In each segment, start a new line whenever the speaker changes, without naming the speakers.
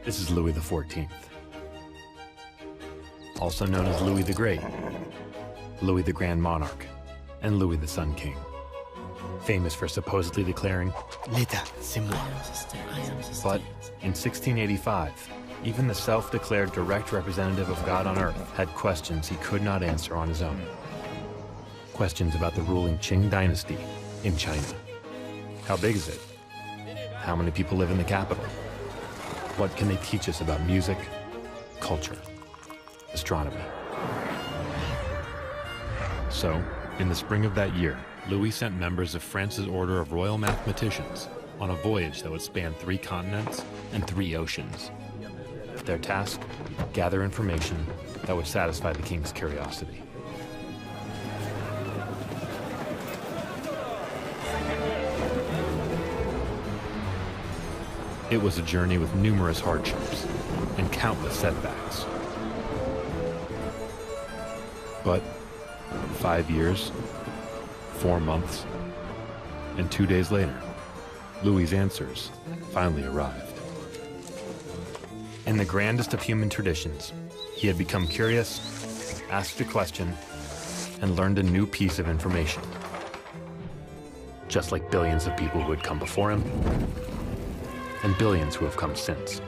This is Louis XIV, also known as Louis the Great, Louis the Grand Monarch, and Louis the Sun King, famous for supposedly declaring, "L'État, c'est moi." But in 1685, even the self-declared direct representative of God on earth had questions he could not answer on his own. Questions about the ruling Qing dynasty in China. How big is it? How many people live in the capital? What can they teach us about music, culture, astronomy? So, in the spring of that year, Louis sent members of France's Order of Royal Mathematicians on a voyage that would span 3 continents and 3 oceans. Their task, gather information that would satisfy the king's curiosity. It was a journey with numerous hardships and countless setbacks. But 5 years, 4 months, and 2 days later, Louis's answers finally arrived. In the grandest of human traditions, he had become curious, asked a question, and learned a new piece of information. Just like billions of people who had come before him, and billions who have come since.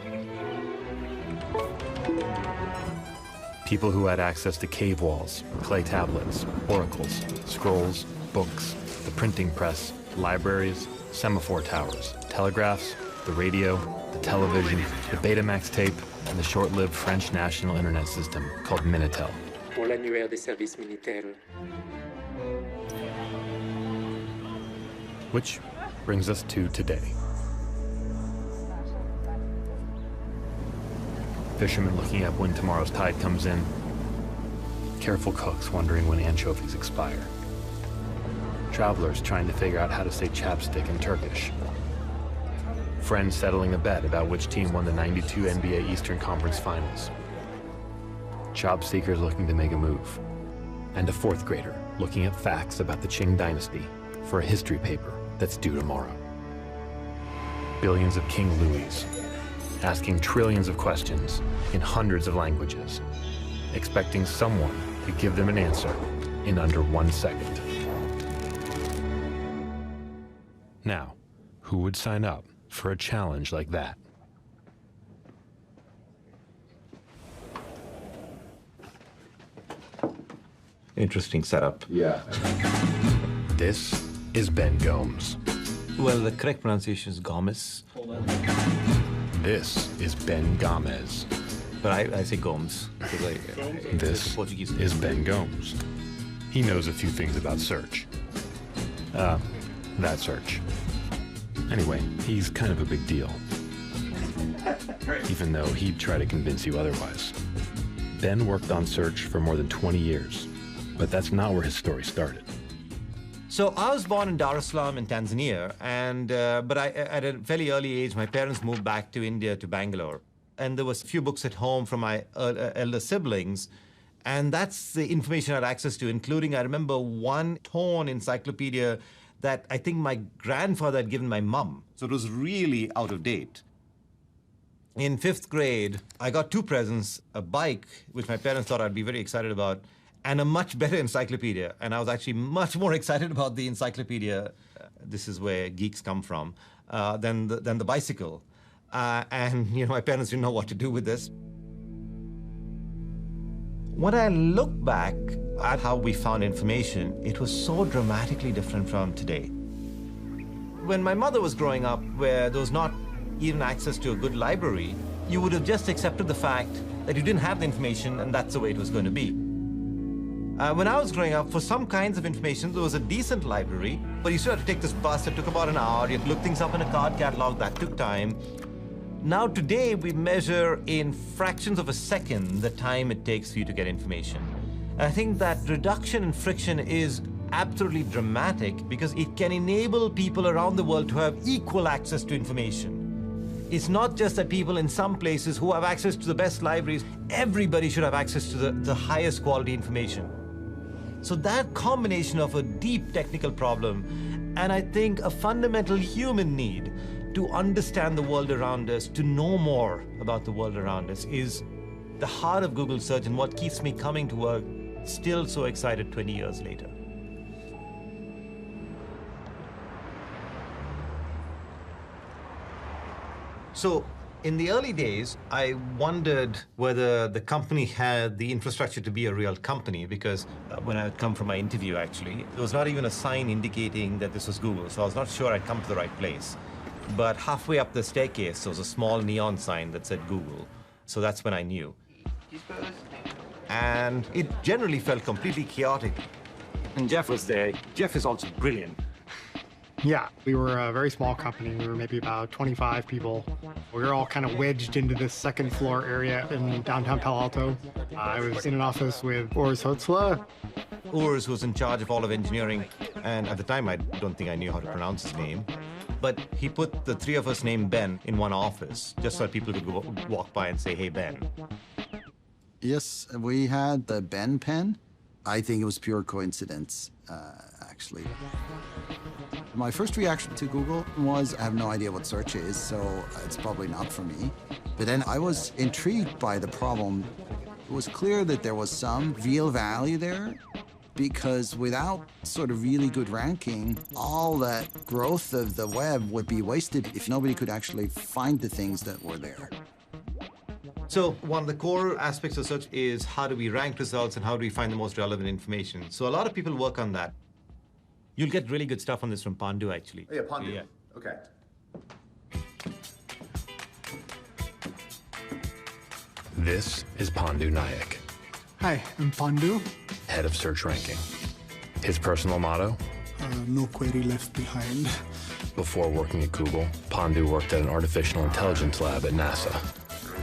People who had access to cave walls, clay tablets, oracles, scrolls, books, the printing press, libraries, semaphore towers, telegraphs, the radio, the television, the Betamax tape, and the short-lived French national internet system called Minitel.
Pour l'annuaire des services militaires.
Which brings us to today. Fishermen looking up when tomorrow's tide comes in. Careful cooks wondering when anchovies expire. Travelers trying to figure out how to say chapstick in Turkish. Friends settling a bet about which team won the '92 NBA Eastern Conference Finals. Job seekers looking to make a move. And a 4th grader looking at facts about the Qing dynasty for a history paper that's due tomorrow. Billions of King Louis, asking trillions of questions in hundreds of languages, expecting someone to give them an answer in under 1 second. Now, who would sign up for a challenge like that?
Interesting setup.
Yeah.
This is Ben Gomes.
Well, the correct pronunciation is Gomes.
This is Ben Gomez.
But I say Gomes.
This is Ben Gomes. He knows a few things about search. That search. Anyway, he's kind of a big deal. Even though he'd try to convince you otherwise. Ben worked on search for more than 20 years, but that's not where his story started.
So I was born in Dar es Salaam in Tanzania, and but at a fairly early age, my parents moved back to India, to Bangalore. And there was a few books at home from my elder siblings, and that's the information I had access to, including, I remember, one torn encyclopedia that I think my grandfather had given my mum. So it was really out of date. In 5th grade, I got 2 presents, a bike, which my parents thought I'd be very excited about, and a much better encyclopedia. And I was actually much more excited about the encyclopedia, this is where geeks come from, than the bicycle. And you know, my parents didn't know what to do with this. When I look back at how we found information, it was so dramatically different from today. When my mother was growing up, where there was not even access to a good library, you would have just accepted the fact that you didn't have the information and that's the way it was going to be. When I was growing up, for some kinds of information, there was a decent library, but you still had to take this bus. It took about an hour. You had to look things up in a card catalog. That took time. Now, today, we measure in fractions of a second the time it takes for you to get information. And I think that reduction in friction is absolutely dramatic because it can enable people around the world to have equal access to information. It's not just that people in some places who have access to the best libraries, everybody should have access to the highest quality information. So that combination of a deep technical problem and I think a fundamental human need to understand the world around us, to know more about the world around us is the heart of Google Search and what keeps me coming to work still so excited 20 years later. So in the early days, I wondered whether the company had the infrastructure to be a real company, because when I had come for my interview, actually, there was not even a sign indicating that this was Google, so I was not sure I'd come to the right place. But halfway up the staircase, there was a small neon sign that said Google, so that's when I knew. And it generally felt completely chaotic.
And Jeff was there. Jeff is also brilliant.
Yeah, we were a very small company. We were maybe about 25 people. We were all kind of wedged into this second floor area in downtown Palo Alto. I was in an office with Urs Hotzler.
Urs was in charge of all of engineering, and at the time I don't think I knew how to pronounce his name. But he put the three of us named Ben in one office, just so that people could walk by and say, "Hey, Ben."
Yes, we had the Ben pen. I think it was pure coincidence, actually. My first reaction to Google was, I have no idea what search is, so it's probably not for me. But then I was intrigued by the problem. It was clear that there was some real value there, because without sort of really good ranking, all that growth of the web would be wasted if nobody could actually find the things that were there.
So one of the core aspects of search is how do we rank results and how do we find the most relevant information. So a lot of people work on that. You'll get really good stuff on this from Pandu, actually.
Oh, yeah, Pandu.
Yeah.
Okay.
This is Pandu Nayak,
Hi, I'm Pandu.
head of search ranking. His personal motto?
No query left behind.
Before working at Google, Pandu worked at an artificial intelligence lab at NASA.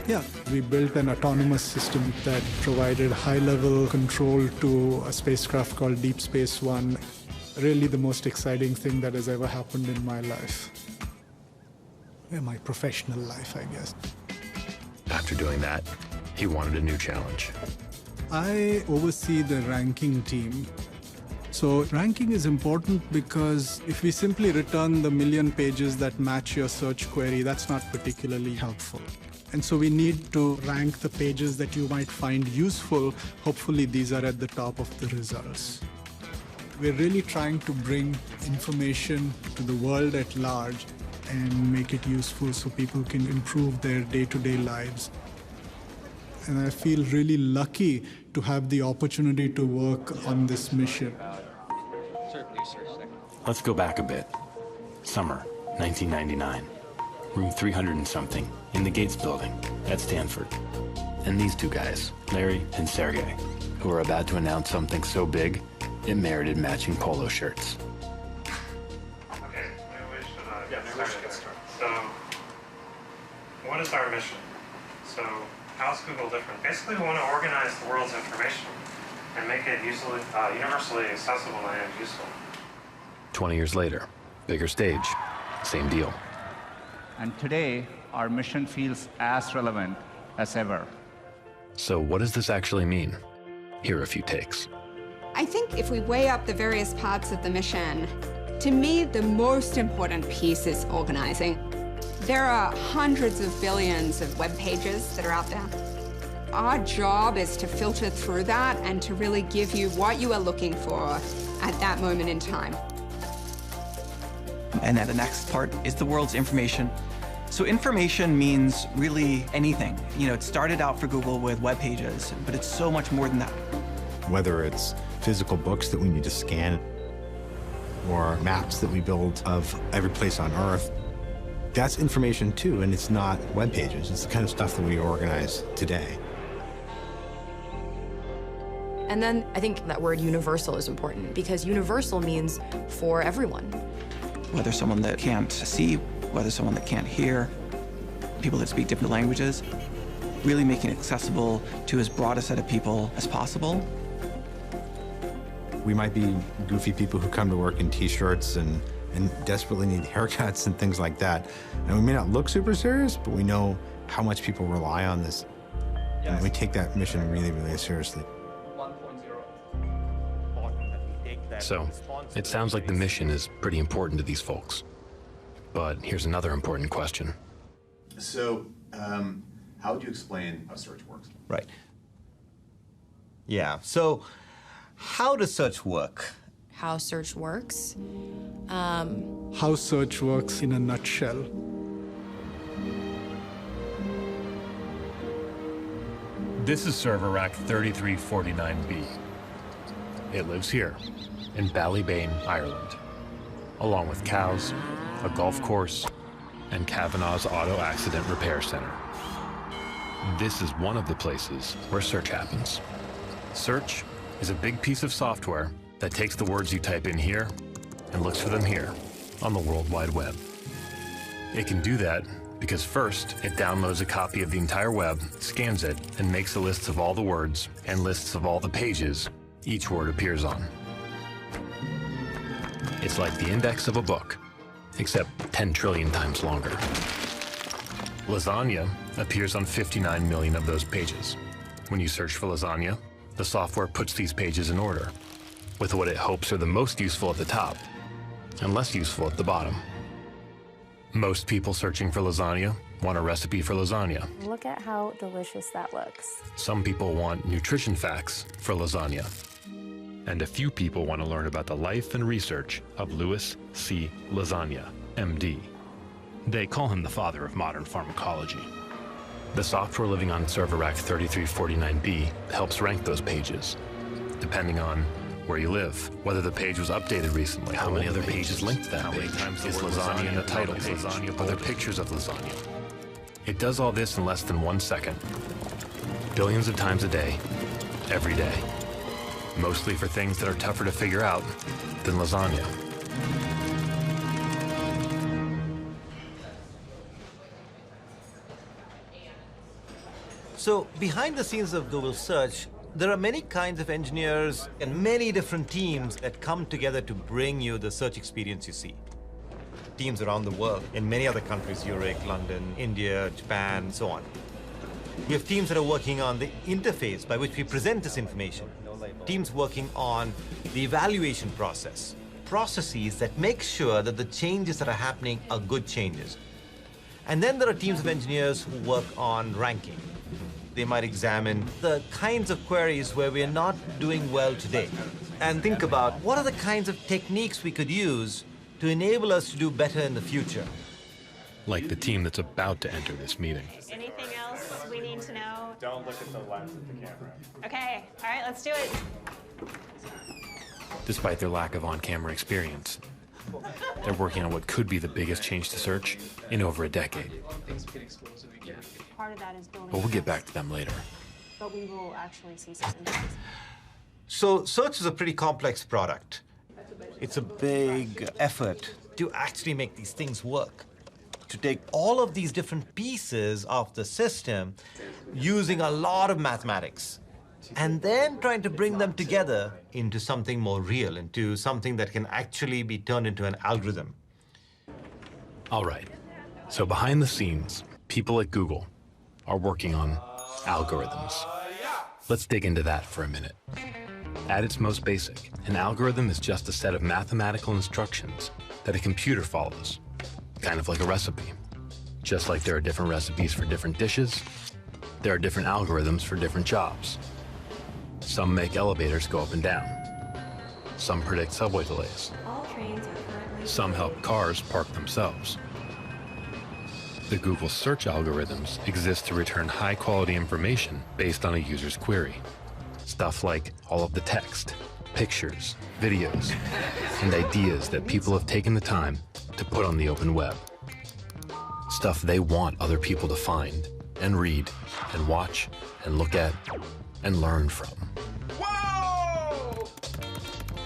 Yeah, we built an autonomous system that provided high-level control to a spacecraft called Deep Space One. Really the most exciting thing that has ever happened in my life. Yeah, my professional life, I guess.
After doing that, he wanted a new challenge.
I oversee the ranking team. So ranking is important because if we simply return the million pages that match your search query, that's not particularly helpful. And so we need to rank the pages that you might find useful. Hopefully these are at the top of the results. We're really trying to bring information to the world at large and make it useful so people can improve their day-to-day lives. And I feel really lucky to have the opportunity to work on this mission.
Let's go back a bit. Summer, 1999. Room 300 and something, in the Gates building at Stanford. And these two guys, Larry and Sergey, who are about to announce something so big, it merited matching polo shirts.
Okay, so what is our mission? So how's Google different? Basically, we want to organize the world's information and make it universally accessible and useful.
20 years later, bigger stage, same deal.
And today, our mission feels as relevant as ever.
So what does this actually mean? Here are a few takes.
I think if we weigh up the various parts of the mission, to me, the most important piece is organizing. There are hundreds of billions of web pages that are out there. Our job is to filter through that and to really give you what you are looking for at that moment in time.
And then the next part is the world's information. So information means really anything. You know, it started out for Google with web pages, but it's so much more than that.
Whether it's physical books that we need to scan or maps that we build of every place on Earth, that's information too, and it's not web pages. It's the kind of stuff that we organize today.
And then I think that word universal is important because universal means for everyone.
Whether someone that can't see, whether someone that can't hear, people that speak different languages, really making it accessible to as broad a set of people as possible.
We might be goofy people who come to work in t-shirts and desperately need haircuts and things like that. And we may not look super serious, but we know how much people rely on this. Yes. And we take that mission really, really seriously.
So, it sounds like the mission is pretty important to these folks. But here's another important question.
So, how would you explain how search works?
Right. Yeah, so how does search work?
How search works?
How search works in a nutshell.
This is server rack 3349B. It lives here, in Ballybane, Ireland, along with cows, a golf course, and Kavanagh's Auto Accident Repair Center. This is one of the places where search happens. Search is a big piece of software that takes the words you type in here and looks for them here on the World Wide Web. It can do that because first, it downloads a copy of the entire web, scans it, and makes a list of all the words and lists of all the pages each word appears on. It's like the index of a book, except 10 trillion times longer. Lasagna appears on 59 million of those pages. When you search for lasagna, the software puts these pages in order, with what it hopes are the most useful at the top and less useful at the bottom. Most people searching for lasagna want a recipe for lasagna.
Look at how delicious that looks.
Some people want nutrition facts for lasagna. And a few people want to learn about the life and research of Louis C. Lasagna, MD. They call him the father of modern pharmacology. The software living on server rack 3349B helps rank those pages, depending on where you live, whether the page was updated recently, how many other pages linked to that page, is lasagna in the title page, are there pictures of lasagna. It does all this in less than 1 second, billions of times a day, every day, mostly for things that are tougher to figure out than lasagna.
So behind the scenes of Google Search, there are many kinds of engineers and many different teams that come together to bring you the search experience you see. Teams around the world, in many other countries, Zurich, London, India, Japan, so on. We have teams that are working on the interface by which we present this information. Teams working on the evaluation process. Processes that make sure that the changes that are happening are good changes. And then there are teams of engineers who work on ranking. They might examine the kinds of queries where we are not doing well today and think about what are the kinds of techniques we could use to enable us to do better in the future.
Like the team that's about to enter this meeting.
Anything else we need to know?
Don't look at the lens of the camera.
Okay, all right, let's do it.
Despite their lack of on-camera experience, they're working on what could be the biggest change to search in over a decade.
Part of that is building.
But we'll get back to them later.
But we will actually see some images.
So search is a pretty complex product. It's a big effort to actually make these things work. To take all of these different pieces of the system using a lot of mathematics and then trying to bring them together into something more real, into something that can actually be turned into an algorithm.
All right, so behind the scenes, people at Google are working on algorithms. Let's dig into that for a minute. At its most basic, an algorithm is just a set of mathematical instructions that a computer follows, kind of like a recipe. Just like there are different recipes for different dishes, there are different algorithms for different jobs. Some make elevators go up and down. Some predict subway delays.
All trains are currently.
Some help cars park themselves. The Google search algorithms exist to return high-quality information based on a user's query. Stuff like all of the text, pictures, videos, and ideas that people have taken the time to put on the open web. Stuff they want other people to find and read and watch and look at and learn from.
Whoa!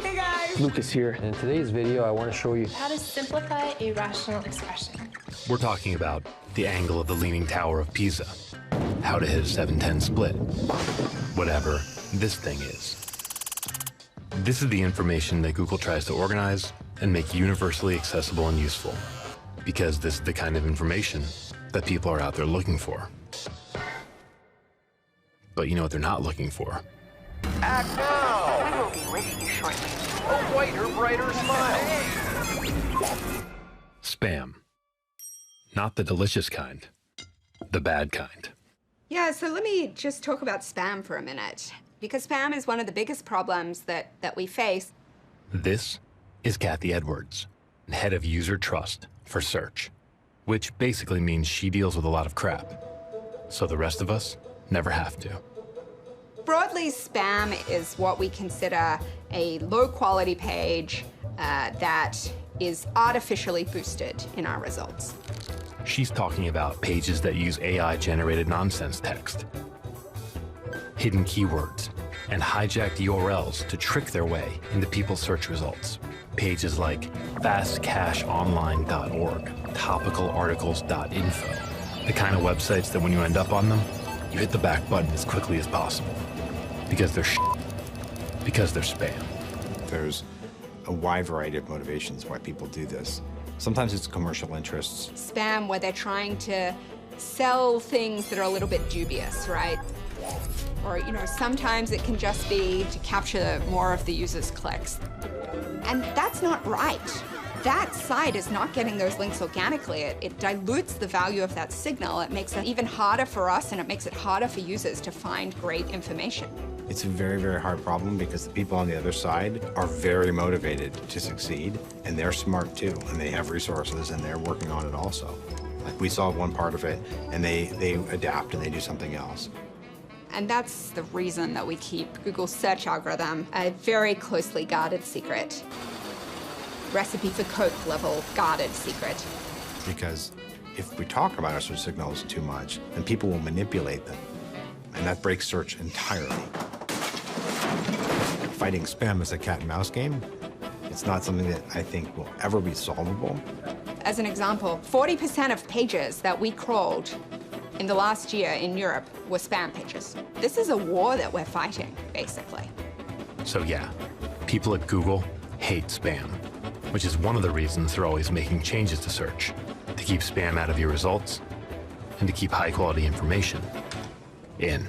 Hey guys!
Lucas here, and in today's video I want to show you
How to simplify a rational expression.
We're talking about the angle of the Leaning Tower of Pisa, how to hit a 7-10 split, whatever this thing is. This is the information that Google tries to organize and make universally accessible and useful, because this is the kind of information that people are out there looking for. But you know what they're not looking for?
Act now! We will be with you shortly. A whiter, brighter smile.
Spam. Not the delicious kind, the bad kind.
Yeah, so let me just talk about spam for a minute, because spam is one of the biggest problems that we face.
This is Kathy Edwards, head of user trust for search, which basically means she deals with a lot of crap, so the rest of us never have to.
Broadly, spam is what we consider a low-quality page that is artificially boosted in our results.
She's talking about pages that use AI-generated nonsense text, hidden keywords, and hijacked URLs to trick their way into people's search results. Pages like fastcashonline.org, topicalarticles.info, the kind of websites that when you end up on them, you hit the back button as quickly as possible. Because they're because they're spam.
There's a wide variety of motivations why people do this. Sometimes it's commercial interests.
Spam, where they're trying to sell things that are a little bit dubious, right? Or, sometimes it can just be to capture more of the user's clicks. And that's not right. That site is not getting those links organically. It dilutes the value of that signal. It makes it even harder for us, and it makes it harder for users to find great information.
It's a very, very hard problem because the people on the other side are very motivated to succeed, and they're smart too, and they have resources, and they're working on it also. Like, we solve one part of it, and they adapt and they do something else.
And that's the reason that we keep Google's search algorithm a very closely guarded secret. Recipe for Coke level guarded secret.
Because if we talk about our search signals too much, then people will manipulate them, and that breaks search entirely. Fighting spam is a cat and mouse game. It's not something that I think will ever be solvable.
As an example, 40% of pages that we crawled in the last year in Europe were spam pages. This is a war that we're fighting, basically.
So yeah, people at Google hate spam, which is one of the reasons they're always making changes to search, to keep spam out of your results and to keep high-quality information in.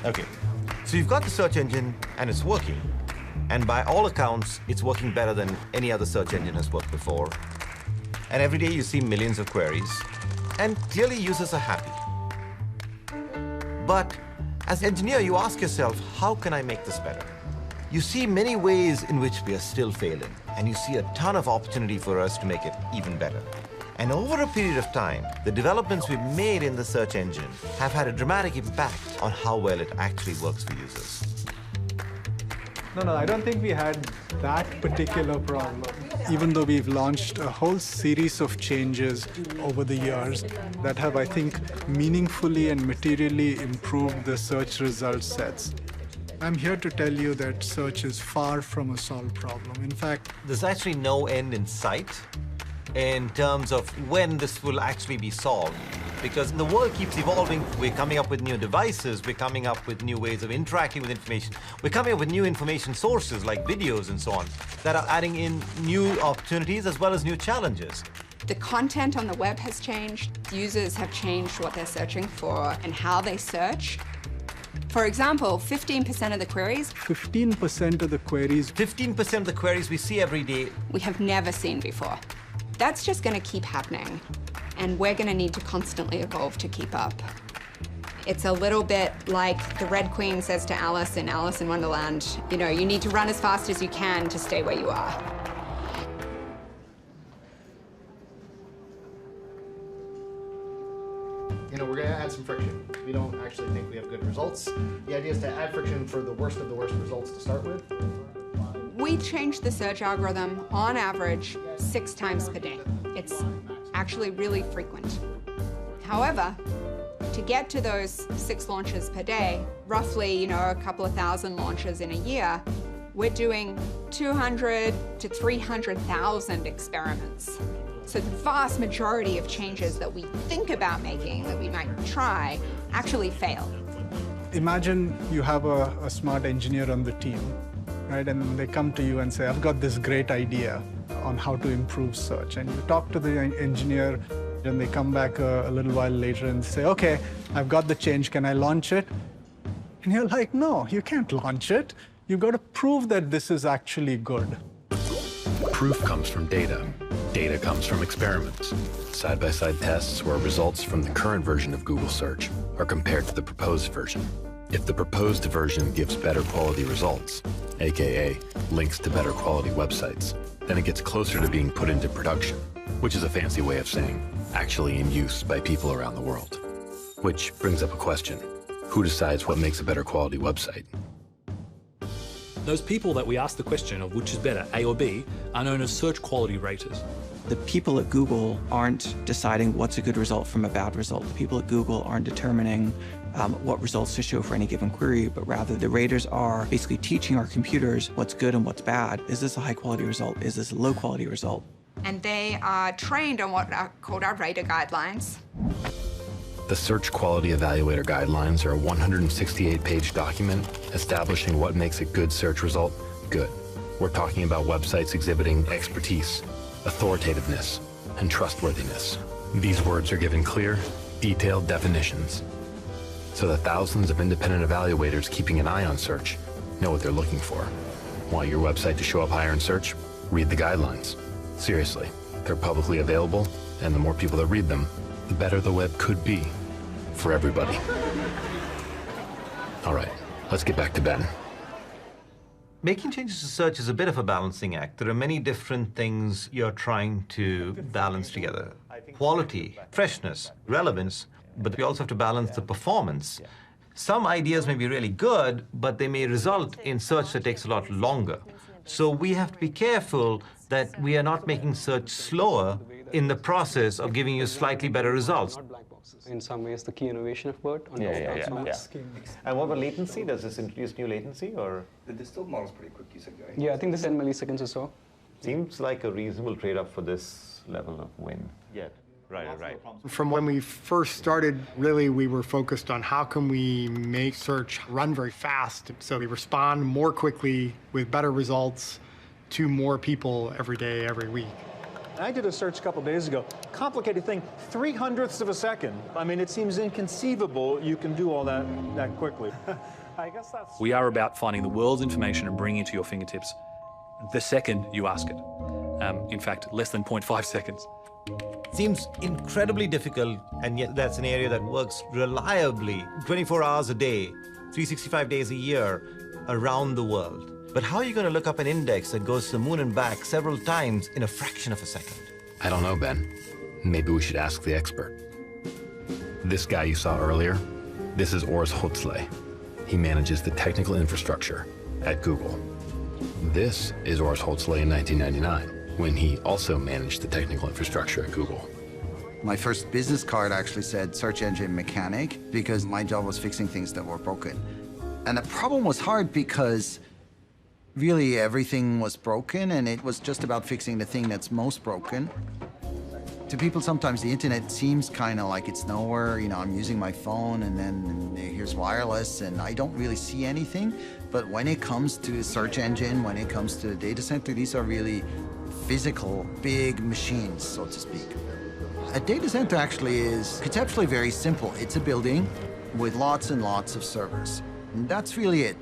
Okay, so you've got the search engine and it's working. And by all accounts, it's working better than any other search engine has worked before. And every day you see millions of queries. And clearly users are happy. But as an engineer, you ask yourself, how can I make this better? You see many ways in which we are still failing. And you see a ton of opportunity for us to make it even better. And over a period of time, the developments we've made in the search engine have had a dramatic impact on how well it actually works for users.
No, I don't think we had that particular problem. Even though we've launched a whole series of changes over the years that have, I think, meaningfully and materially improved the search result sets. I'm here to tell you that search is far from a solved problem. In fact,
there's actually no end in sight in terms of when this will actually be solved. Because the world keeps evolving, we're coming up with new devices, we're coming up with new ways of interacting with information, we're coming up with new information sources like videos and so on that are adding in new opportunities as well as new challenges.
The content on the web has changed. Users have changed what they're searching for and how they search. For example, 15% of the queries.
15% of the queries.
15% of the queries we see every day.
We have never seen before. That's just going to keep happening, and we're going to need to constantly evolve to keep up. It's a little bit like the Red Queen says to Alice in Alice in Wonderland, you need to run as fast as you can to stay where you are.
We're going to add some friction. We don't actually think we have good results. The idea is to add friction for the worst of the worst results to start with.
We change the search algorithm on average 6 times per day. It's actually really frequent. However, to get to those 6 launches per day, roughly, a couple of thousand launches in a year, we're doing 200 to 300,000 experiments. So the vast majority of changes that we think about making, that we might try, actually fail.
Imagine you have a smart engineer on the team, right? And they come to you and say, I've got this great idea on how to improve search. And you talk to the engineer, and they come back a little while later and say, okay, I've got the change, can I launch it? And you're like, no, you can't launch it. You've got to prove that this is actually good.
Proof comes from data. Data comes from experiments. Side-by-side tests where results from the current version of Google Search are compared to the proposed version. If the proposed version gives better quality results, aka links to better quality websites, then it gets closer to being put into production, which is a fancy way of saying actually in use by people around the world. Which brings up a question. Who decides what makes a better quality website?
Those people that we ask the question of which is better, A or B, are known as search quality raters.
The people at Google aren't deciding what's a good result from a bad result. The people at Google aren't determining what results to show for any given query, but rather the raters are basically teaching our computers what's good and what's bad. Is this a high quality result? Is this a low quality result?
And they are trained on what are called our rater guidelines.
The Search Quality Evaluator Guidelines are a 168-page document establishing what makes a good search result good. We're talking about websites exhibiting expertise, authoritativeness, and trustworthiness. These words are given clear, detailed definitions so that thousands of independent evaluators keeping an eye on search know what they're looking for. Want your website to show up higher in search? Read the guidelines. Seriously, they're publicly available, and the more people that read them, the better the web could be for everybody. All right, let's get back to Ben.
Making changes to search is a bit of a balancing act. There are many different things you're trying to balance together. Quality, freshness, relevance, but we also have to balance the performance. Some ideas may be really good, but they may result in search that takes a lot longer. So we have to be careful that we are not making search slower in the process of giving you slightly better results.
In some ways, the key innovation of BERT.
Yeah. And what about latency? Does this introduce new latency, or?
The distilled model is pretty quick, you said, right?
Yeah, I think this 10 milliseconds or so.
Seems like a reasonable trade-off for this level of win. Yeah, right.
From when we first started, really, we were focused on how can we make search run very fast so we respond more quickly with better results to more people every day, every week.
I did a search a couple days ago. Complicated thing, 0.03 of a second. I mean, it seems inconceivable you can do all that quickly. I guess that's...
We are about finding the world's information and bringing it to your fingertips the second you ask it. In fact, less than 0.5 seconds.
Seems incredibly difficult, and yet that's an area that works reliably 24 hours a day, 365 days a year, around the world. But how are you going to look up an index that goes to the moon and back several times in a fraction of a second?
I don't know, Ben. Maybe we should ask the expert. This guy you saw earlier, this is Urs Hölzle. He manages the technical infrastructure at Google. This is Urs Hölzle in 1999, when he also managed the technical infrastructure at Google.
My first business card actually said search engine mechanic because my job was fixing things that were broken. And the problem was hard because really everything was broken, and it was just about fixing the thing that's most broken. To people, sometimes the internet seems kind of like it's nowhere. You know, I'm using my phone, and then here's wireless, and I don't really see anything. But when it comes to the search engine, when it comes to the data center, these are really physical, big machines, so to speak. A data center actually is conceptually very simple. It's a building with lots and lots of servers. And that's really it.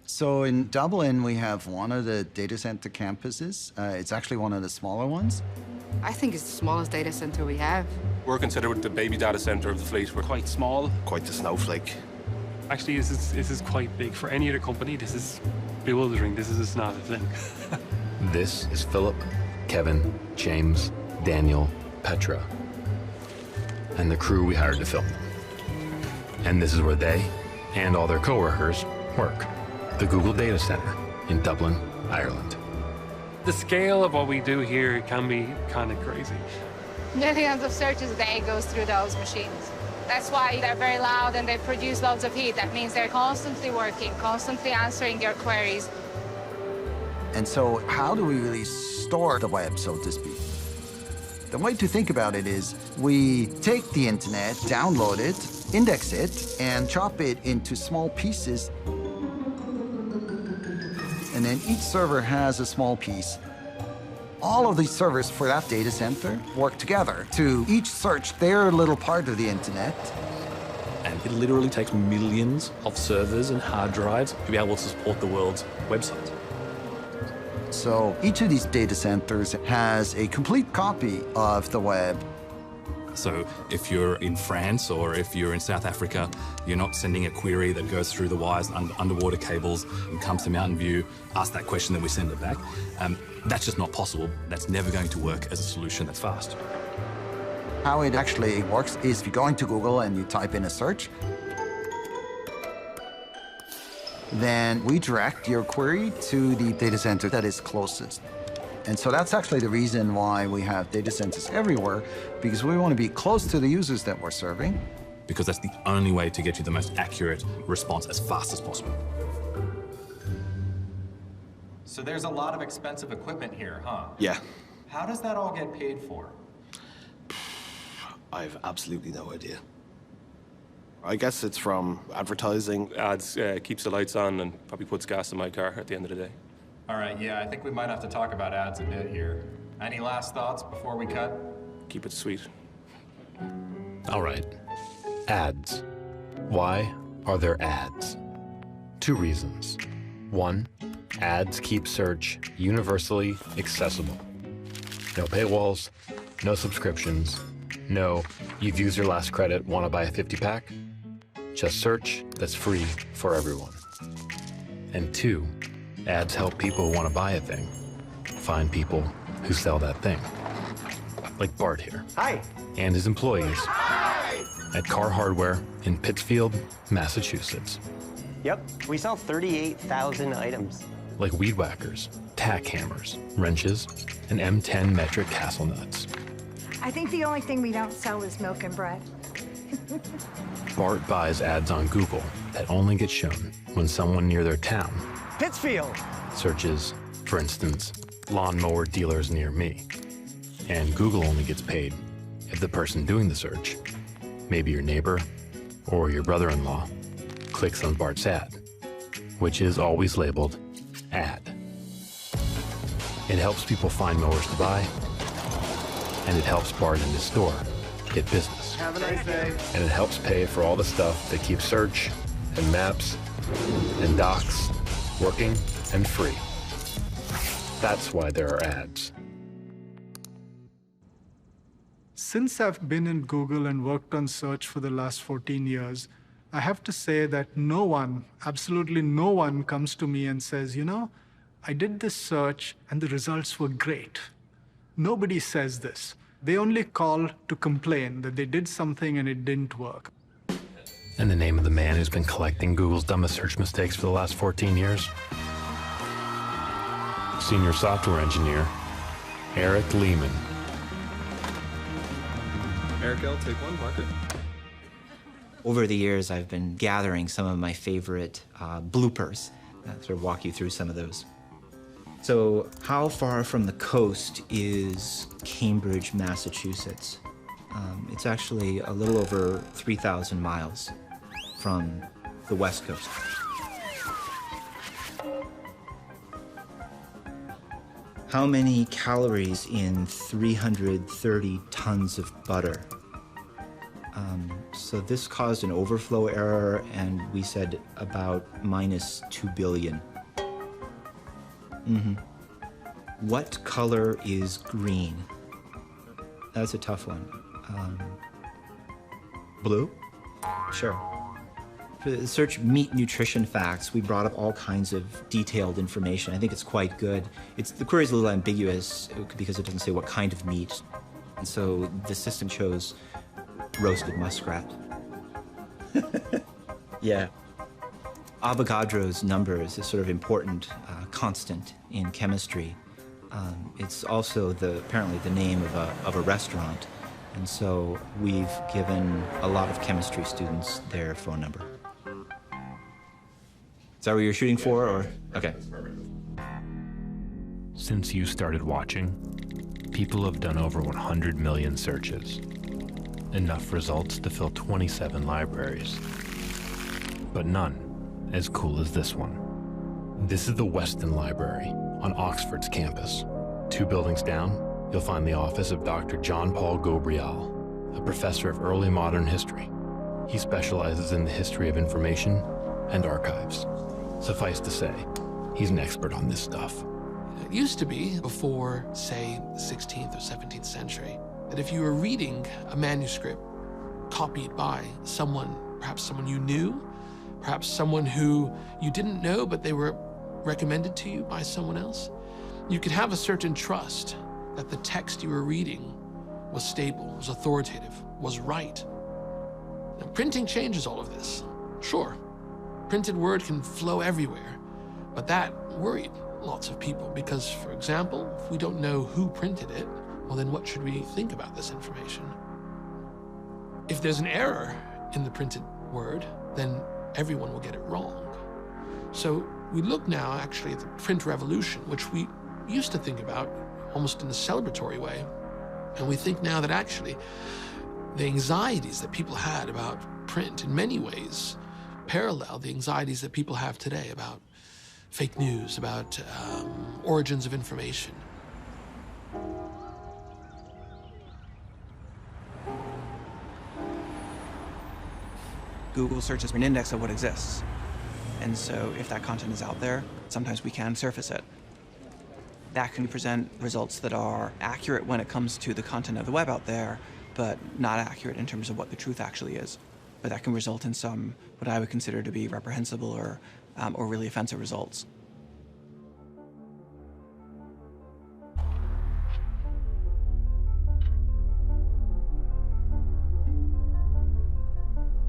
So in Dublin, we have one of the data center campuses. It's actually one of the smaller ones.
I think it's the smallest data center we have.
We're considered the baby data center of the fleet. We're quite small.
Quite the snowflake.
Actually, this is quite big. For any other company, this is bewildering. This is not a thing.
This is Philip, Kevin, James, Daniel, Petra, and the crew we hired to film them. And this is where they and all their coworkers work. The Google Data Center in Dublin, Ireland.
The scale of what we do here can be kind of crazy.
Millions of searches a day goes through those machines. That's why they're very loud and they produce loads of heat. That means they're constantly working, constantly answering your queries.
And so how do we really store the web, so to speak? The way to think about it is we take the internet, download it, index it, and chop it into small pieces. And then each server has a small piece. All of these servers for that data center work together to each search their little part of the internet.
And
It literally takes millions of servers and hard drives to be able to support the world's websites.
So each of these data centers has a complete copy of the web.
So if you're in France or if you're in South Africa, you're not sending a query that goes through the wires and underwater cables and comes to Mountain View, ask that question, then we send it back. That's just not possible. That's never going to work as a solution that's fast.
How it actually works is if you go into Google and you type in a search, then we direct your query to the data center that is closest. And so that's actually the reason why we have data centers everywhere, because we want to be close to the users that we're serving.
Because that's the only way to get you the most accurate response as fast as possible.
So there's a lot of expensive equipment here, huh?
Yeah.
How does that all get paid for?
I have absolutely no idea. I guess it's from advertising.
Ads keeps the lights on and probably puts gas in my car at the end of the day.
All right, yeah, I think we might have to talk about ads a bit here. Any last thoughts before we cut?
Keep it sweet.
All right. Ads. Why are there ads? 2 reasons. 1, ads keep search universally accessible. No paywalls, no subscriptions, no, you've used your last credit, want to buy a 50-pack? Just search that's free for everyone. And 2, ads help people who want to buy a thing find people who sell that thing. Like Bart here.
Hi.
And his employees at Car Hardware in Pittsfield, Massachusetts.
Yep, we sell 38,000 items.
Like weed whackers, tack hammers, wrenches, and M10 metric castle nuts.
I think the only thing we don't sell is milk and bread.
Bart buys ads on Google that only get shown when someone near their town
Pittsfield
searches, for instance, lawnmower dealers near me. And Google only gets paid if the person doing the search, maybe your neighbor or your brother-in-law, clicks on Bart's ad, which is always labeled ad. It helps people find mowers to buy, and it helps Bart and his store get business.
Have a nice day.
And it helps pay for all the stuff that keeps search and maps and docs working and free. That's why there are ads.
Since I've been in Google and worked on search for the last 14 years, I have to say that no one, absolutely no one, comes to me and says, you know, I did this search and the results were great. Nobody says this. They only call to complain that they did something and it didn't work.
And the name of the man who's been collecting Google's dumbest search mistakes for the last 14 years? Senior software engineer, Eric Lehman.
Eric, I'll take one marker.
Over the years, I've been gathering some of my favorite bloopers. I'll sort of walk you through some of those. So, how far from the coast is Cambridge, Massachusetts? It's actually a little over 3,000 miles from the West Coast. How many calories in 330 tons of butter? So this caused an overflow error, and we said about minus 2 billion. What color is green? That's a tough one. Blue? Sure. For the search meat nutrition facts, we brought up all kinds of detailed information. I think it's quite good. The query is a little ambiguous because it doesn't say what kind of meat. And so the system chose roasted muskrat. Yeah. Avogadro's number is a sort of important constant in chemistry. It's also apparently the name of a restaurant. And so we've given a lot of chemistry students their phone number. Is that what you're shooting for, or? Okay.
Since you started watching, people have done over 100 million searches. Enough results to fill 27 libraries. But none as cool as this one. This is the Weston Library on Oxford's campus. 2 buildings down, you'll find the office of Dr. John Paul Gabriel, a professor of early modern history. He specializes in the history of information and archives. Suffice to say, he's an expert on this stuff.
It used to be, before, say, the 16th or 17th century, that if you were reading a manuscript copied by someone, perhaps someone you knew, perhaps someone who you didn't know, but they were recommended to you by someone else, you could have a certain trust that the text you were reading was stable, was authoritative, was right. Now, printing changes all of this. Sure, printed word can flow everywhere, but that worried lots of people because, for example, if we don't know who printed it, well, then what should we think about this information? If there's an error in the printed word, then everyone will get it wrong. So we look now actually at the print revolution, which we used to think about almost in a celebratory way. And we think now that actually the anxieties that people had about print in many ways parallel the anxieties that people have today about fake news, about origins of information.
Google searches an index of what exists. And so if that content is out there, sometimes we can surface it. That can present results that are accurate when it comes to the content of the web out there, but not accurate in terms of what the truth actually is. But that can result in some, what I would consider to be reprehensible or really offensive results.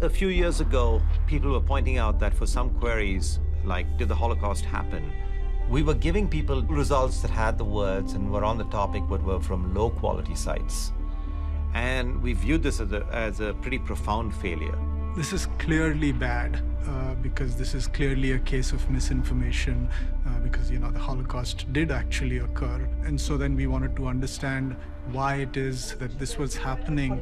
A few years ago, people were pointing out that for some queries, like did the Holocaust happen, we were giving people results that had the words and were on the topic but were from low quality sites. And we viewed this as a pretty profound failure.
This is clearly bad because this is clearly a case of misinformation because, the Holocaust did actually occur. And so then we wanted to understand why it is that this was happening.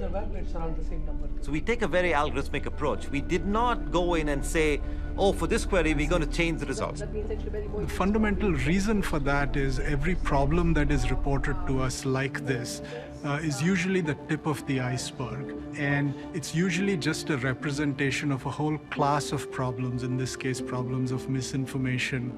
So we take a very algorithmic approach. We did not go in and say, oh, for this query, we're going to change the results.
The fundamental reason for that is every problem that is reported to us like this is usually the tip of the iceberg. And it's usually just a representation of a whole class of problems, in this case, problems of misinformation.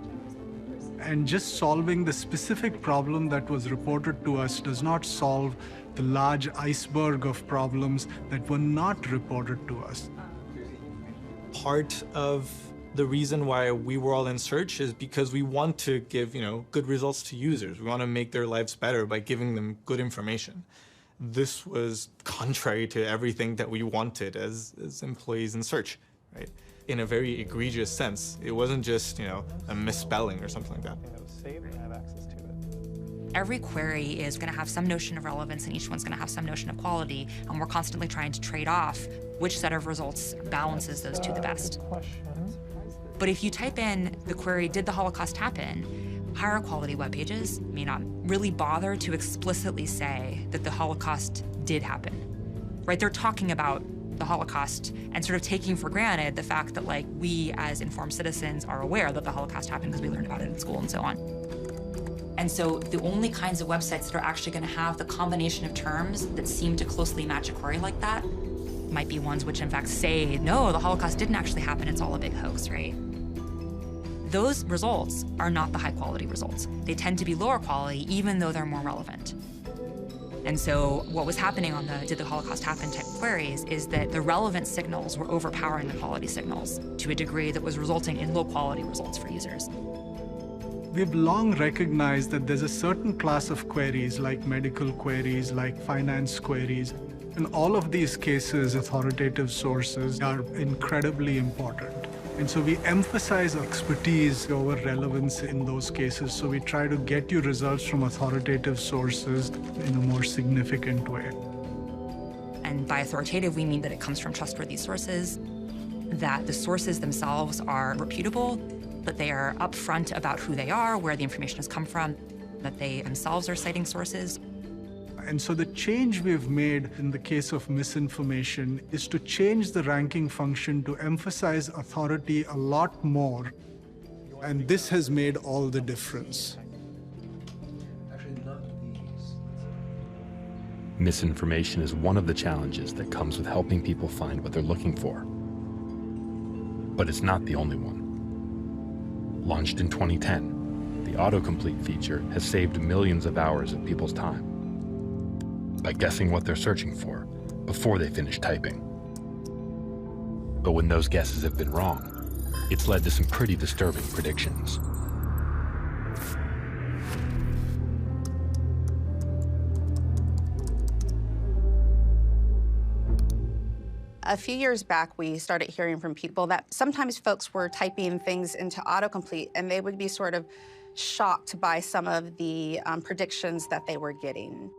And just solving the specific problem that was reported to us does not solve the large iceberg of problems that were not reported to us.
Part of the reason why we were all in search is because we want to give, good results to users. We want to make their lives better by giving them good information. This was contrary to everything that we wanted as employees in search, right? In a very egregious sense. It wasn't just, a misspelling or something like that.
Every query is going to have some notion of relevance and each one's going to have some notion of quality, and we're constantly trying to trade off which set of results balances those two the best. But if you type in the query, did the Holocaust happen, higher quality web pages may not really bother to explicitly say that the Holocaust did happen, right? They're talking about the Holocaust and sort of taking for granted the fact that we as informed citizens are aware that the Holocaust happened because we learned about it in school and so on. And so the only kinds of websites that are actually going to have the combination of terms that seem to closely match a query like that might be ones which in fact say, no, the Holocaust didn't actually happen, it's all a big hoax, right? Those results are not the high quality results. They tend to be lower quality even though they're more relevant. And so what was happening on the did the Holocaust happen type queries is that the relevant signals were overpowering the quality signals to a degree that was resulting in low quality results for users.
We've long recognized that there's a certain class of queries, like medical queries, like finance queries. In all of these cases, authoritative sources are incredibly important. And so we emphasize expertise over relevance in those cases. So we try to get you results from authoritative sources in a more significant way.
And by authoritative, we mean that it comes from trustworthy sources, that the sources themselves are reputable, that they are upfront about who they are, where the information has come from, that they themselves are citing sources.
And so the change we've made in the case of misinformation is to change the ranking function to emphasize authority a lot more. And this has made all the difference.
Misinformation is one of the challenges that comes with helping people find what they're looking for. But it's not the only one. Launched in 2010, the autocomplete feature has saved millions of hours of people's time by guessing what they're searching for before they finish typing. But when those guesses have been wrong, it's led to some pretty disturbing predictions.
A few years back, we started hearing from people that sometimes folks were typing things into autocomplete and they would be sort of shocked by some of the predictions that they were getting.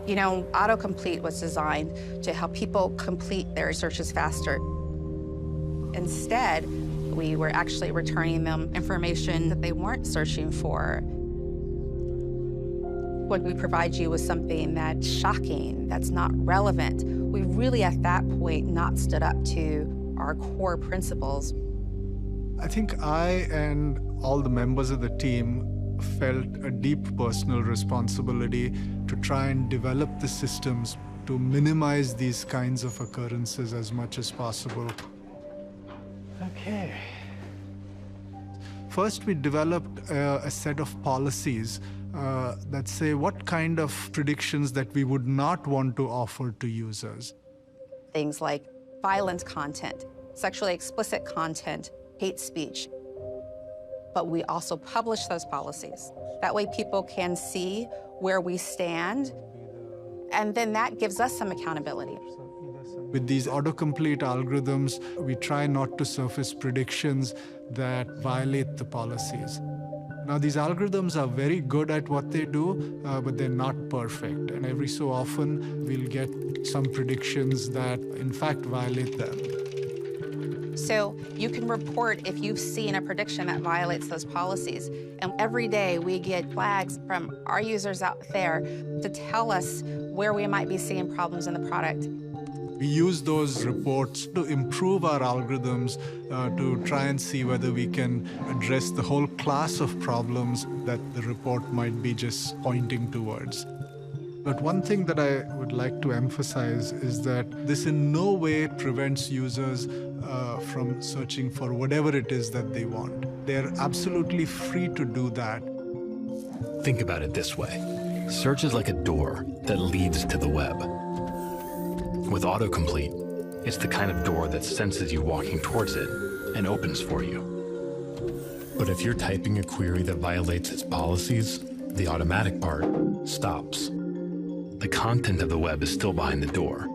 You know, autocomplete was designed to help people complete their searches faster. Instead, we were actually returning them information that they weren't searching for. When we provide you with something that's shocking, that's not relevant, we really at that point not stood up to our core principles.
I think I and all the members of the team felt a deep personal responsibility to try and develop the systems to minimize these kinds of occurrences as much as possible.
Okay.
First, we developed a set of policies that say what kind of predictions that we would not want to offer to users.
Things like violent content, sexually explicit content, hate speech. But we also publish those policies. That way people can see where we stand, and then that gives us some accountability.
With these autocomplete algorithms, we try not to surface predictions that violate the policies. Now, these algorithms are very good at what they do, but they're not perfect. And every so often, we'll get some predictions that, in fact, violate them.
So you can report if you've seen a prediction that violates those policies. And every day we get flags from our users out there to tell us where we might be seeing problems in the product.
We use those reports to improve our algorithms to try and see whether we can address the whole class of problems that the report might be just pointing towards. But one thing that I would like to emphasize is that this in no way prevents users from searching for whatever it is that they want. They're absolutely free to do that.
Think about it this way. Search is like a door that leads to the web. With autocomplete, it's the kind of door that senses you walking towards it and opens for you. But if you're typing a query that violates its policies, the automatic part stops. The content of the web is still behind the door,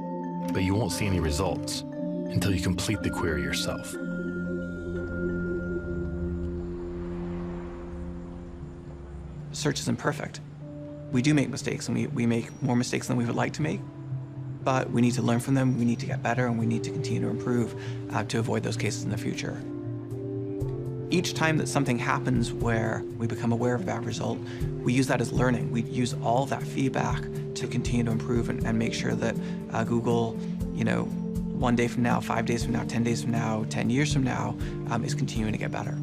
but you won't see any results until you complete the query yourself.
Search isn't perfect. We do make mistakes, and we make more mistakes than we would like to make, but we need to learn from them, we need to get better, and we need to continue to improve to avoid those cases in the future. Each time that something happens where we become aware of a bad result, we use that as learning. We use all that feedback to continue to improve and make sure that Google, 1 day from now, 5 days from now, 10 days from now, 10 years from now, is continuing to get better.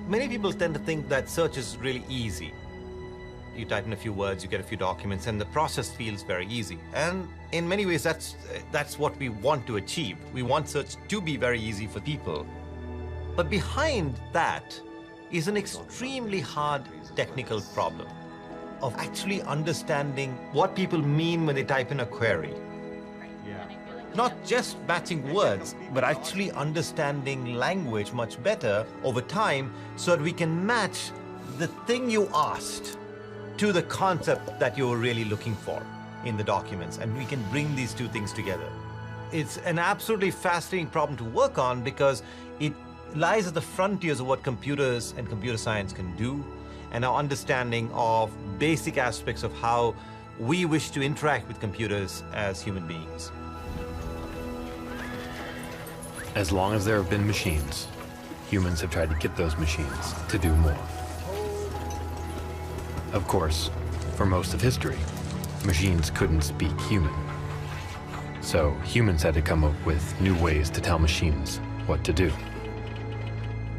Many people tend to think that search is really easy. You type in a few words, you get a few documents, and the process feels very easy. And in many ways, that's what we want to achieve. We want search to be very easy for people. But behind that is an extremely hard technical problem of actually understanding what people mean when they type in a query. Not just matching words, but actually understanding language much better over time so that we can match the thing you asked to the concept that you were really looking for in the documents, and we can bring these two things together. It's an absolutely fascinating problem to work on because it lies at the frontiers of what computers and computer science can do, and our understanding of basic aspects of how we wish to interact with computers as human beings.
As long as there have been machines, humans have tried to get those machines to do more. Of course, for most of history, machines couldn't speak human. So humans had to come up with new ways to tell machines what to do.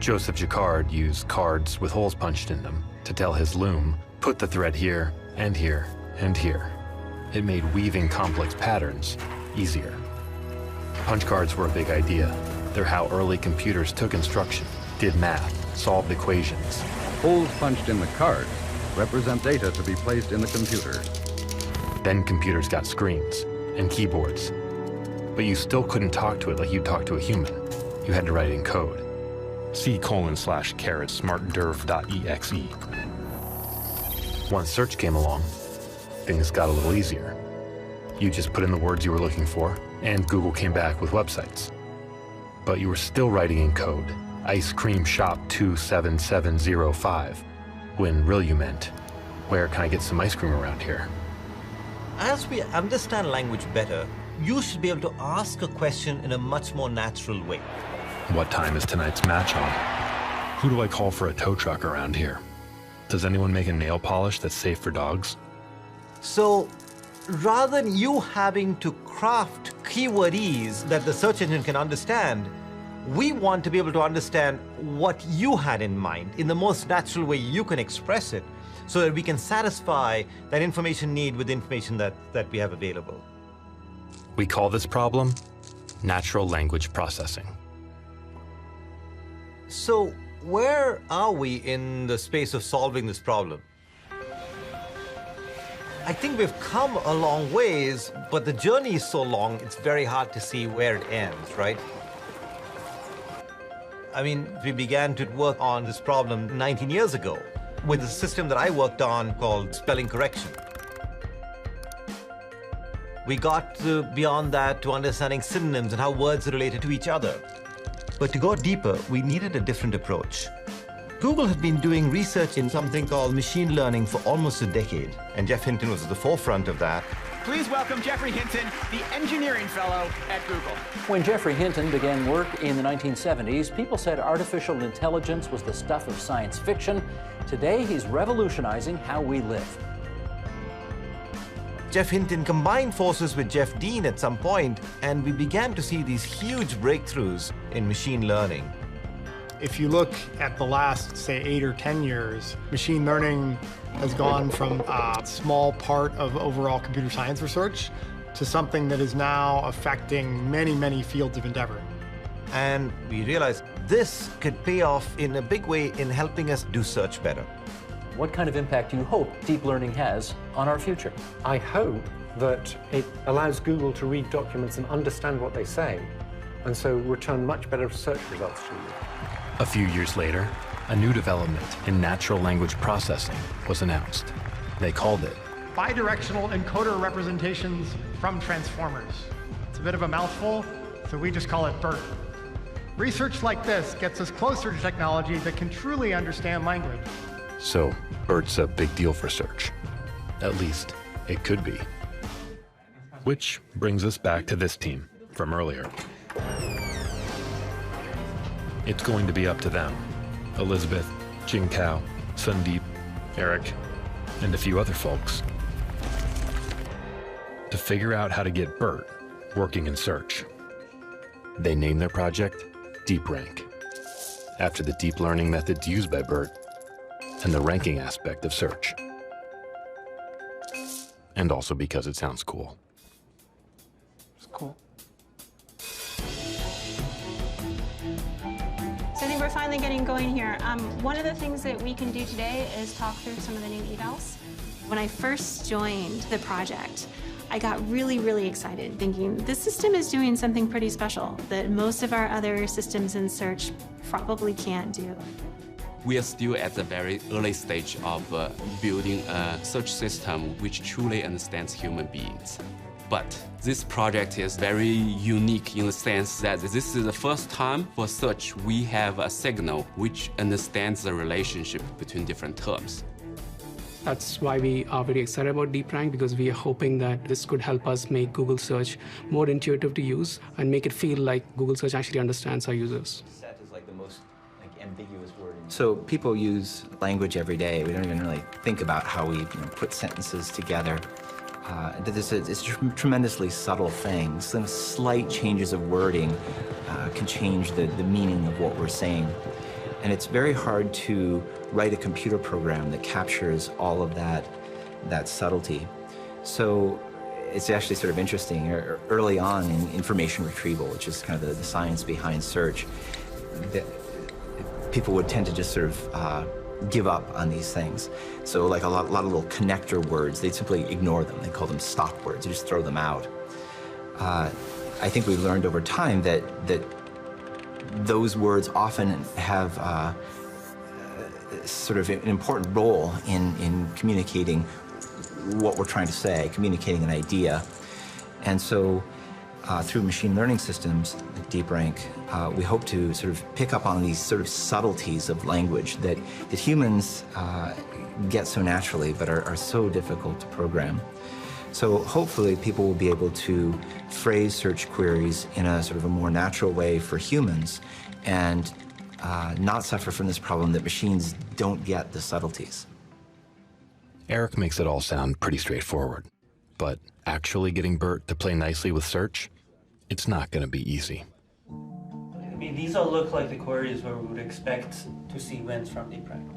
Joseph Jacquard used cards with holes punched in them to tell his loom, put the thread here and here and here. It made weaving complex patterns easier. Punch cards were a big idea. They're how early computers took instruction, did math, solved equations.
Holes punched in the card represent data to be placed in the computer.
Then computers got screens and keyboards. But you still couldn't talk to it like you'd talk to a human. You had to write in code. C:/smartderv.exe. Once search came along, things got a little easier. You just put in the words you were looking for, and Google came back with websites. But you were still writing in code, ice cream shop 27705, when really you meant, where can I get some ice cream around here?
As we understand language better, you should be able to ask a question in a much more natural way.
What time is tonight's match on? Who do I call for a tow truck around here? Does anyone make a nail polish that's safe for dogs?
So, rather than you having to craft keywordese that the search engine can understand, we want to be able to understand what you had in mind in the most natural way you can express it, so that we can satisfy that information need with the information that we have available.
We call this problem natural language processing.
So, where are we in the space of solving this problem? I think we've come a long ways, but the journey is so long, it's very hard to see where it ends, right? I mean, we began to work on this problem 19 years ago with a system that I worked on called spelling correction. We got beyond that to understanding synonyms and how words are related to each other. But to go deeper, we needed a different approach. Google had been doing research in something called machine learning for almost a decade, and Geoff Hinton was at the forefront of that.
Please welcome Geoffrey Hinton, the engineering fellow at Google.
When Geoffrey Hinton began work in the 1970s, people said artificial intelligence was the stuff of science fiction. Today, he's revolutionizing how we live.
Geoff Hinton combined forces with Jeff Dean at some point, and we began to see these huge breakthroughs in machine learning.
If you look at the last, say, 8 or 10 years, machine learning has gone from a small part of overall computer science research to something that is now affecting many, many fields of endeavor.
And we realized this could pay off in a big way in helping us do search better.
What kind of impact do you hope deep learning has on our future?
I hope that it allows Google to read documents and understand what they say, and so return much better search results to you.
A few years later, a new development in natural language processing was announced. They called it
bidirectional encoder representations from transformers. It's a bit of a mouthful, so we just call it BERT. Research like this gets us closer to technology that can truly understand language.
So, BERT's a big deal for search. At least, it could be. Which brings us back to this team from earlier. It's going to be up to them, Elizabeth, Jinkao, Sandeep, Eric, and a few other folks, to figure out how to get BERT working in search. They named their project DeepRank, after the deep learning methods used by BERT and the ranking aspect of search. And also because it sounds cool.
It's cool.
So I think we're finally getting going here. One of the things that we can do today is talk through some of the new evals. When I first joined the project, I got really, really excited, thinking this system is doing something pretty special that most of our other systems in search probably can't do.
We are still at the very early stage of building a search system which truly understands human beings. But this project is very unique in the sense that this is the first time for search we have a signal which understands the relationship between different terms.
That's why we are very excited about DeepRank, because we are hoping that this could help us make Google search more intuitive to use and make it feel like Google search actually understands our users.
Set is like the most ambiguous word. So people use language every day. We don't even really think about how we put sentences together. It's a tremendously subtle thing. Some slight changes of wording can change the meaning of what we're saying. And it's very hard to write a computer program that captures all of that subtlety. So it's actually sort of interesting. Early on in information retrieval, which is kind of the science behind search, people would tend to just sort of give up on these things. So like a lot of little connector words, they'd simply ignore them. They call them stop words. They just throw them out. I think we learned over time that those words often have sort of an important role in communicating what we're trying to say, communicating an idea. And so through machine learning systems, like DeepRank, we hope to sort of pick up on these sort of subtleties of language that humans get so naturally but are so difficult to program. So hopefully people will be able to phrase search queries in a sort of a more natural way for humans and not suffer from this problem that machines don't get the subtleties.
Eric makes it all sound pretty straightforward, but actually getting BERT to play nicely with search, it's not going to be easy.
I mean, these all look like the queries where we would expect to see wins from DeepRank.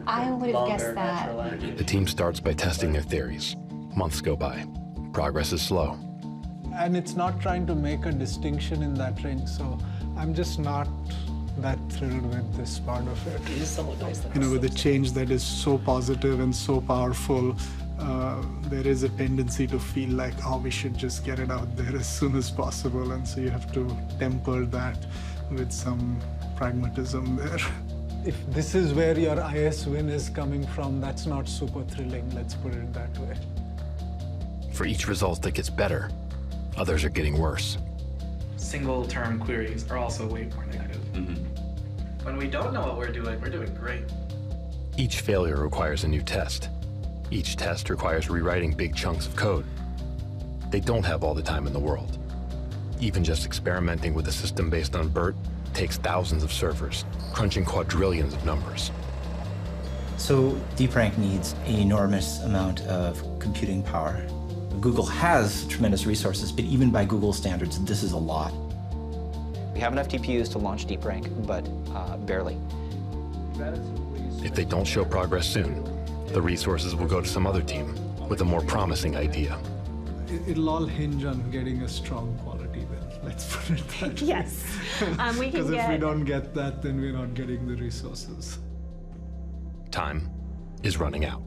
I would have guessed that.
The team starts by testing their theories. Months go by. Progress is slow.
And it's not trying to make a distinction in that range, so I'm just not that thrilled with this part of it.
It is somewhat nice.
With a change that is so positive and so powerful, there is a tendency to feel like, oh, we should just get it out there as soon as possible, and so you have to temper that with some pragmatism there. If this is where your IS win is coming from, that's not super thrilling, let's put it that way.
For each result that gets better, others are getting worse.
Single-term queries are also way more negative. When we don't know what we're doing great.
Each failure requires a new test. Each test requires rewriting big chunks of code. They don't have all the time in the world. Even just experimenting with a system based on BERT takes thousands of servers, crunching quadrillions of numbers.
So DeepRank needs an enormous amount of computing power. Google has tremendous resources, but even by Google standards, this is a lot. We have enough TPUs to launch DeepRank, but barely.
If they don't show progress soon, the resources will go to some other team with a more promising idea.
It'll all hinge on getting a strong quality then, let's put it that way.
Yes. We can
Because if we don't get that, then we're not getting the resources.
Time is running out.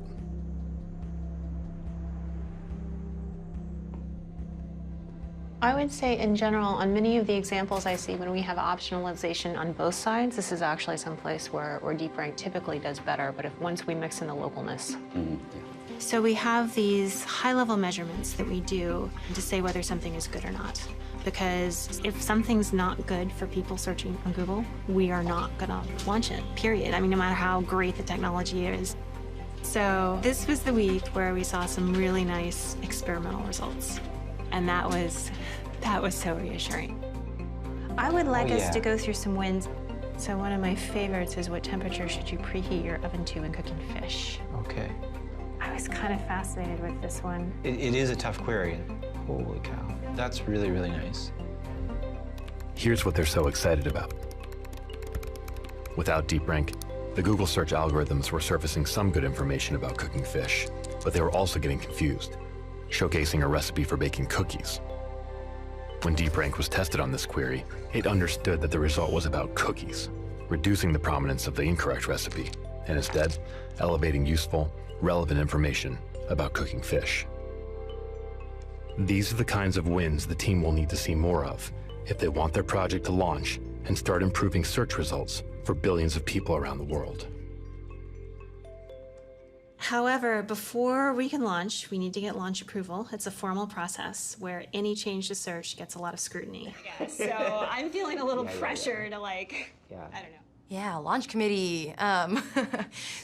I would say in general, on many of the examples I see when we have optionalization on both sides, this is actually someplace where DeepRank typically does better, but once we mix in the localness. So we have these high-level measurements that we do to say whether something is good or not. Because if something's not good for people searching on Google, we are not gonna launch it, period. I mean, no matter how great the technology is. So this was the week where we saw some really nice experimental results. And that was so reassuring. I would like us to go through some wins. So one of my favorites is what temperature should you preheat your oven to when cooking fish?
Okay.
I was kind of fascinated with this one.
It is a tough query. Holy cow. That's really, really nice.
Here's what they're so excited about. Without DeepRank, the Google search algorithms were surfacing some good information about cooking fish, but they were also getting confused, showcasing a recipe for baking cookies. When DeepRank was tested on this query, it understood that the result was about cookies, reducing the prominence of the incorrect recipe, and instead, elevating useful, relevant information about cooking fish. These are the kinds of wins the team will need to see more of if they want their project to launch and start improving search results for billions of people around the world.
However, before we can launch, we need to get launch approval. It's a formal process where any change to search gets a lot of scrutiny. Yeah, so I'm feeling a little pressure to I don't know.
Yeah, launch committee.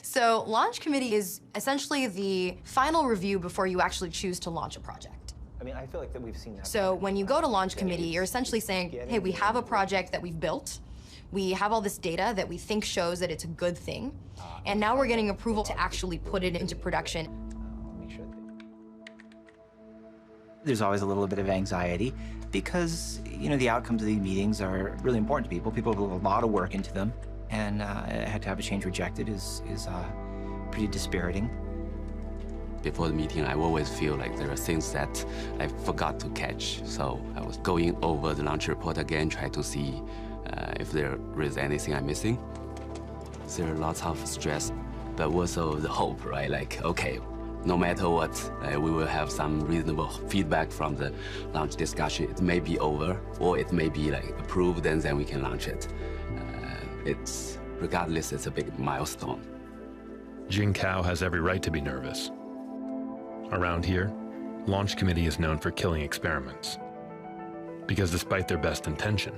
So launch committee is essentially the final review before you actually choose to launch a project.
I mean, I feel like that we've seen that.
So when you go to launch committee, you're essentially saying, hey, we have a project that we've built. We have all this data that we think shows that it's a good thing. And now we're getting approval to actually put it into production.
There's always a little bit of anxiety because, you know, the outcomes of these meetings are really important to people. People put a lot of work into them, and had to have a change rejected is pretty dispiriting.
Before the meeting, I always feel like there are things that I forgot to catch. So I was going over the launch report again, trying to see if there is anything I'm missing. There are lots of stress, but also the hope, right? Like, okay, no matter what, we will have some reasonable feedback from the launch discussion. It may be over, or it may be like approved, and then we can launch it. Regardless, it's a big milestone.
Jing Cao has every right to be nervous. Around here, launch committee is known for killing experiments. Because despite their best intention,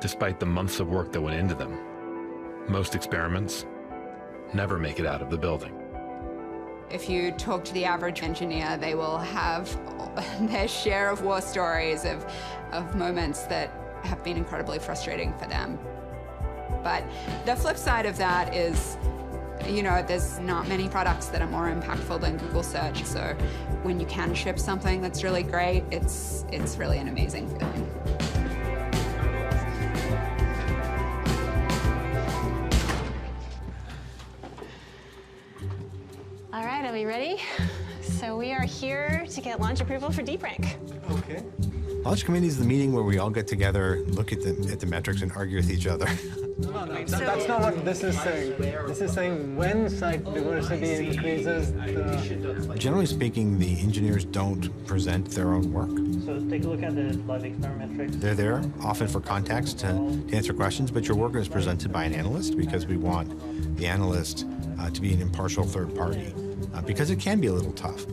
despite the months of work that went into them, most experiments never make it out of the building.
If you talk to the average engineer, they will have their share of war stories of moments that have been incredibly frustrating for them. But the flip side of that is, you know, there's not many products that are more impactful than Google Search. So when you can ship something that's really great, it's really an amazing feeling.
All right, are we ready? So we are here to get launch approval for DeepRank.
Okay. Launch committee is the meeting where we all get together, look at the metrics, and argue with each other.
No, that's not what this is saying. This is saying when site diversity increases,
Generally speaking, the engineers don't present their own work.
So take a look at the live experiment metrics.
They're there, often for context to answer questions, but your work is presented by an analyst because we want the analyst to be an impartial third party, because it can be a little tough.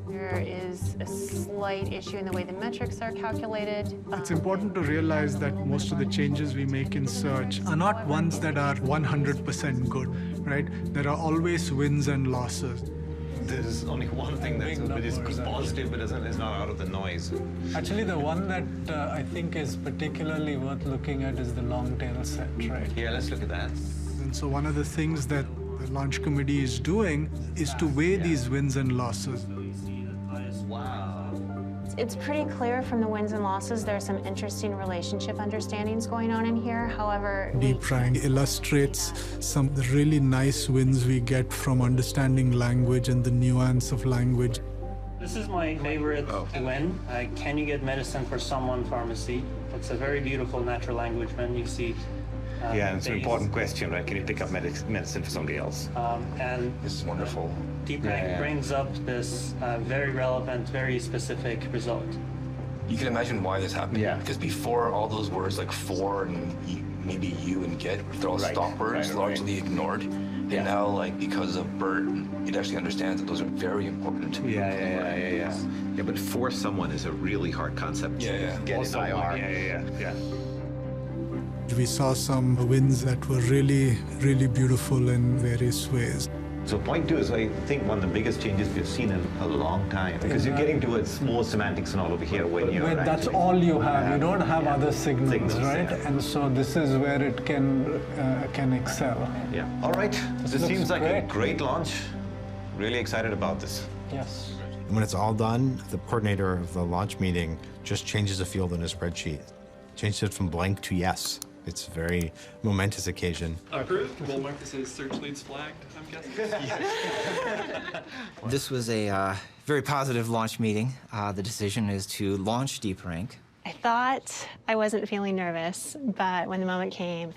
There is a slight issue in the way the metrics are calculated.
It's important to realize that most of the changes we make in search are not ones that are 100% good, right? There are always wins and losses.
There's only one thing that is positive but is not out of the noise.
Actually, the one that I think is particularly worth looking at is the long tail set, right?
Yeah, let's look at that.
And so one of the things that the launch committee is doing is to weigh these wins and losses.
It's pretty clear from the wins and losses there's some interesting relationship understandings going on in here. However,
DeepRank illustrates some of the really nice wins we get from understanding language and the nuance of language.
This is my favorite win. Can you get medicine for someone pharmacy? It's a very beautiful natural language when you see.
Yeah, and it's an important question, right? Can you pick up medicine for somebody else?
And
this is wonderful.
DeepRank brings up this very relevant, very specific result.
You can imagine why this happened. Yeah. Because before, all those words like for and maybe you and get, they're all stop words, largely ignored. And now, like, because of BERT, it actually understands that those are very important.
Yeah, but for someone is a really hard concept.
Yeah.
Get also it IR. Yeah.
We saw some wins that were really, really beautiful in various ways.
So point two is, I think, one of the biggest changes we've seen in a long time, because you're getting towards more semantics and all over here when you're
that's all you have. You don't have other signals, right? Yeah. And so this is where it can excel.
Yeah. All right. This seems like
great.
a great launch. Really excited about this.
Yes.
When it's all done, the coordinator of the launch meeting just changes a field in a spreadsheet. Changes it from blank to yes. It's a very momentous occasion.
Approved. We'll mark this as search leads flagged, I'm guessing.
This was a very positive launch meeting. The decision is to launch DeepRank.
I thought I wasn't feeling nervous, but when the moment came,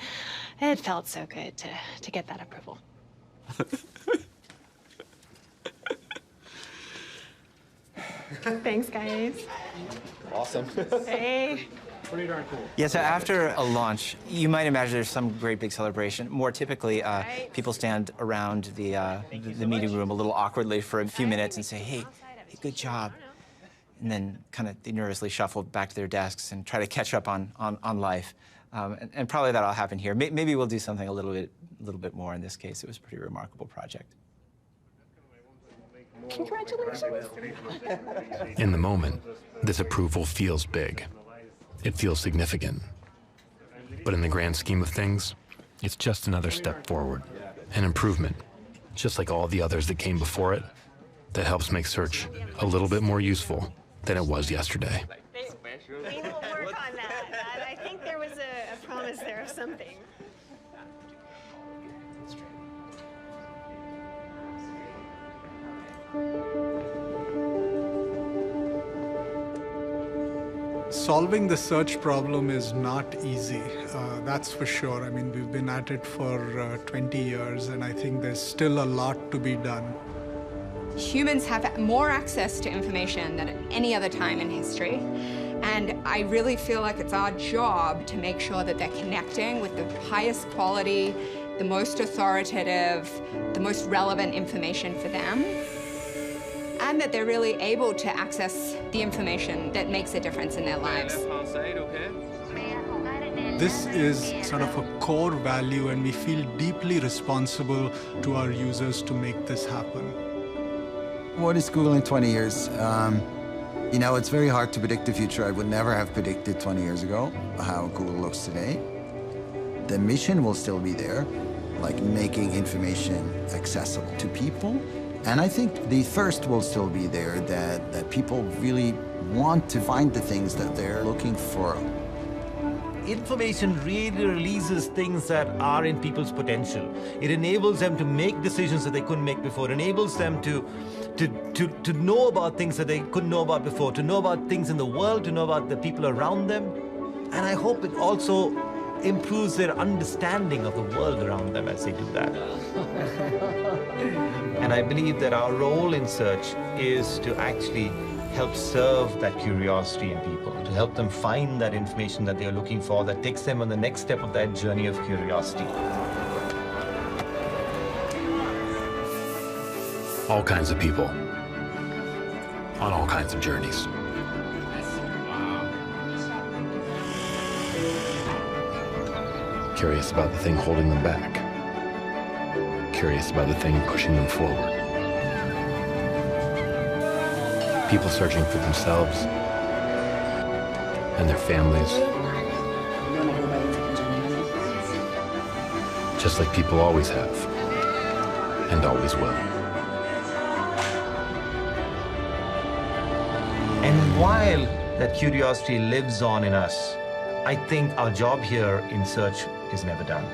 it felt so good to get that approval. Thanks, guys.
Awesome.
Hey.
Pretty darn cool.
Yeah, so after a launch, you might imagine there's some great big celebration. More typically, people stand around the meeting room a little awkwardly for a few minutes and say, hey, good job. And then kind of they nervously shuffle back to their desks and try to catch up on life. And probably that'll happen here. Maybe we'll do something a little bit more in this case. It was a pretty remarkable project.
Congratulations.
In the moment, this approval feels big. It feels significant. But in the grand scheme of things, it's just another step forward, an improvement, just like all the others that came before it, that helps make search a little bit more useful than it was yesterday.
We will work on that. I think there was a promise there of something.
Solving the search problem is not easy, that's for sure. I mean, we've been at it for 20 years, and I think there's still a lot to be done.
Humans have more access to information than at any other time in history. And I really feel like it's our job to make sure that they're connecting with the highest quality, the most authoritative, the most relevant information for them, and that they're really able to access the information that makes a difference in their lives.
This is sort of a core value, and we feel deeply responsible to our users to make this happen.
What is Google in 20 years? You know, it's very hard to predict the future. I would never have predicted 20 years ago how Google looks today. The mission will still be there, like making information accessible to people. And I think the thirst will still be there, that people really want to find the things that they're looking for.
Information really releases things that are in people's potential. It enables them to make decisions that they couldn't make before. It enables them to know about things that they couldn't know about before, to know about things in the world, to know about the people around them. And I hope it also improves their understanding of the world around them as they do that. And I believe that our role in search is to actually help serve that curiosity in people, to help them find that information that they're looking for that takes them on the next step of that journey of curiosity.
All kinds of people, on all kinds of journeys. Curious about the thing holding them back. Curious about the thing pushing them forward. People searching for themselves and their families. Just like people always have and always will.
And while that curiosity lives on in us, I think our job here in search is never done.